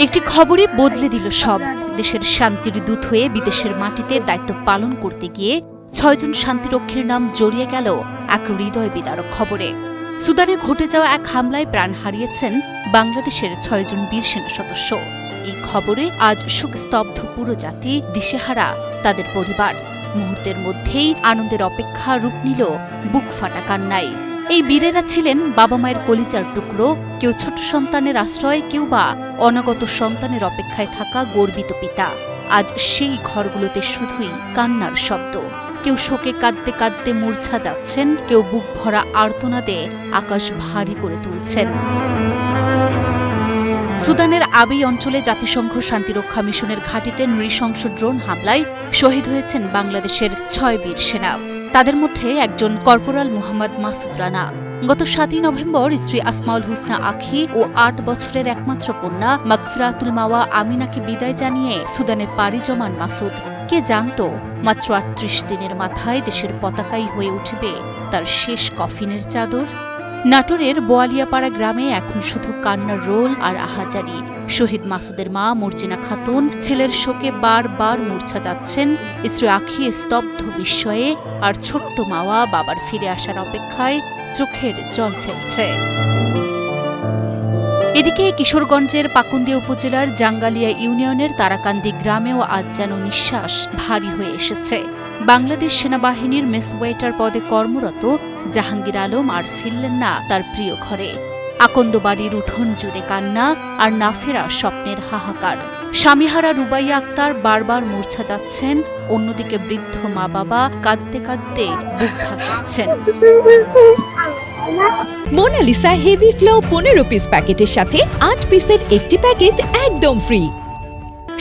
একটি খবরে বদলে দিল সব। দেশের শান্তির দূত হয়ে বিদেশের মাটিতে দায়িত্ব পালন করতে গিয়ে ৬ জন শান্তিরক্ষীর নাম জড়িয়ে গেল এক হৃদয় বিদারক খবরে। সুদানে ঘটে যাওয়া এক হামলায় প্রাণ হারিয়েছেন বাংলাদেশের ৬ জন বীর সেনা সদস্য। এই খবরে আজ শোকস্তব্ধ পুরো জাতি, দিশেহারা তাদের পরিবার। মুহূর্তের মধ্যেই আনন্দের অপেক্ষা রূপ নিল বুক ফাটা কান্নায়। এই বীরেরা ছিলেন বাবা মায়ের কলিজার টুকরো, কেউ ছোট সন্তানের আশ্রয়, কেউ বা অনাগত সন্তানের অপেক্ষায় থাকা গর্বিত পিতা। আজ সেই ঘরগুলোতে শুধুই কান্নার শব্দ। কেউ শোকে কাঁদতে কাঁদতে মূর্ছা যাচ্ছেন, কেউ বুক ভরা আর্তনাদে আকাশ ভারী করে তুলছেন। সুদানের আবেই অঞ্চলে জাতিসংঘ শান্তিরক্ষা মিশনের ঘাঁটিতে নৃশংস ড্রোন হামলায় শহীদ হয়েছেন বাংলাদেশের ৬ বীর সেনা। তাদের মধ্যে একজন কর্পোরাল মোহাম্মদ মাসুদ রানা। গত ৭ই নভেম্বর স্ত্রী আসমাউল হুসনা আখি ও ৮ বছরের একমাত্র কন্যা মাগফিরাতুল মাওয়া আমিনাকে বিদায় জানিয়ে সুদানে পাড়ি জমান মাসুদ। কে জানত মাত্র ৩৮ দিনের মাথায় দেশের পতাকাই হয়ে উঠবে তার শেষ কফিনের চাদর। নাটোরের বোয়ালিয়াপাড়া গ্রামে এখন শুধু কান্নার রোল আর আহাজারি। শহীদ মাসুদের মা মর্জিনা খাতুন ছেলের শোকে বারবার মূর্ছা যাচ্ছেন। স্ত্রী আখি স্তব্ধ বিস্ময়ে, আর ছোট্ট মাওয়া বাবার ফিরে আসার অপেক্ষায় চোখের জল ফেলছে। এদিকে কিশোরগঞ্জের পাকুন্দিয়া উপজেলার জাঙ্গালিয়া ইউনিয়নের তারাকান্দি গ্রামেও আজ যেন নিঃশ্বাস ভারী হয়ে এসেছে। বাংলাদেশ সেনাবাহিনীর মেসওয়েটার পদে কর্মরত জাহাঙ্গীর আলম আর ফিরলেন না তার প্রিয় ঘরে। আকন্দ বাড়ির উঠোন জুড়ে কান্না আর না ফেরা স্বপ্নের হাহাকার। স্বামীহারা রুবাইয়া আক্তার বারবার মূর্ছা যাচ্ছেন, অন্যদিকে বৃদ্ধ মা বাবা কাঁদতে কাঁদতে বুক ভাসাচ্ছেন। মোনালিসা হেভি ফ্লো 15 পিস প্যাকেটের সাথে ৮ পিসের একটি প্যাকেট একদম ফ্রি।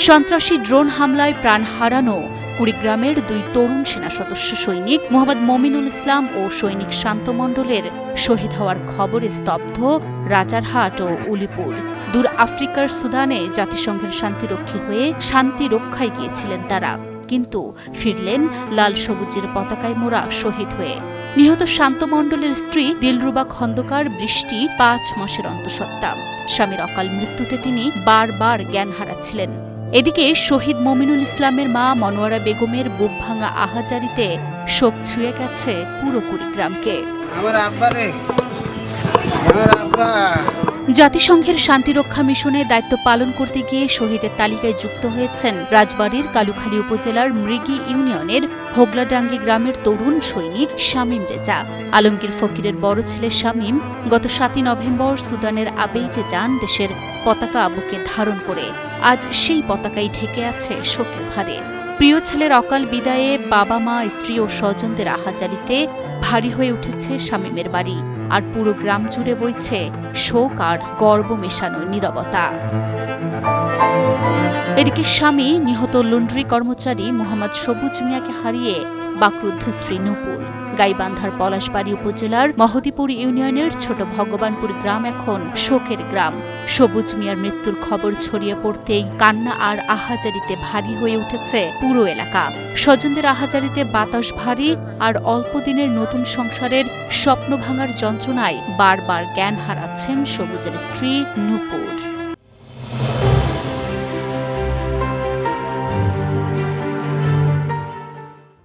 সন্ত্রাসী ড্রোন হামলায় প্রাণ হারানো কুড়িগ্রামের ২ তরুণ সেনা সদস্য সৈনিক মোহাম্মদ মমিনুল ইসলাম ও সৈনিক শান্ত মণ্ডলের শহীদ হওয়ার খবরে স্তব্ধ রাজারহাট ও উলিপুর। দূর আফ্রিকার সুদানে জাতিসংঘের শান্তিরক্ষী হয়ে শান্তি রক্ষায় গিয়েছিলেন তারা, কিন্তু ফিরলেন লাল সবুজের পতাকায় মোড়া শহীদ হয়ে। নিহত শান্ত মণ্ডলের স্ত্রী দিলরুবা খন্দকার বৃষ্টি ৫ মাসের অন্তঃসত্ত্বা। স্বামীর অকাল মৃত্যুতে তিনি বারবার জ্ঞান হারাচ্ছিলেন। এদিকে শহীদ মমিনুল ইসলামের মা মনোয়ারা বেগমের বুক ভাঙা আহাজারিতে শোক ছুঁয়ে গেছে পুরো কুড়িগ্রামকে। জাতিসংঘের শান্তিরক্ষা মিশনে দায়িত্ব পালন করতে গিয়ে শহীদের তালিকায় যুক্ত হয়েছেন রাজবাড়ীর কালুখালী উপজেলার মৃগী ইউনিয়নের হোগলাডাঙ্গি গ্রামের তরুণ সৈনিক শামীম রেজা। আলমগীর ফকিরের বড় ছেলে শামীম গত ৭ই নভেম্বর সুদানের আবেইতে যান দেশের পতাকা বুকে ধারণ করে। আজ সেই পতাকাই ঢেকে আছে শোকের ভারে। প্রিয় ছেলের অকাল বিদায়ে বাবা মা, স্ত্রী ও স্বজনদের আহাজারিতে ভারী হয়ে উঠেছে শামীমের বাড়ি, আর পুরো গ্রাম জুড়ে বইছে শোক আর গর্ব মেশানো নীরবতা। এদিকে স্বামী নিহত লন্ড্রি কর্মচারী মোহাম্মদ সবুজ মিয়াকে হারিয়ে বাকরুদ্ধ স্ত্রী নূপুর। গাইবান্ধার পলাশবাড়ী উপজেলার মহদীপুর ইউনিয়নের ছোট ভগবানপুর গ্রাম এখন শোকের গ্রাম। সবুজ মিয়ার মৃত্যুর খবর ছড়িয়ে পড়তেই কান্না আর আহাজারিতে ভারী হয়ে উঠেছে পুরো এলাকা। স্বজনদের আহাজারিতে বাতাস ভারী, আর অল্প দিনের নতুন সংসারের স্বপ্ন ভাঙার যন্ত্রণায় বারবার জ্ঞান হারাচ্ছেন সবুজের স্ত্রী নূপুর।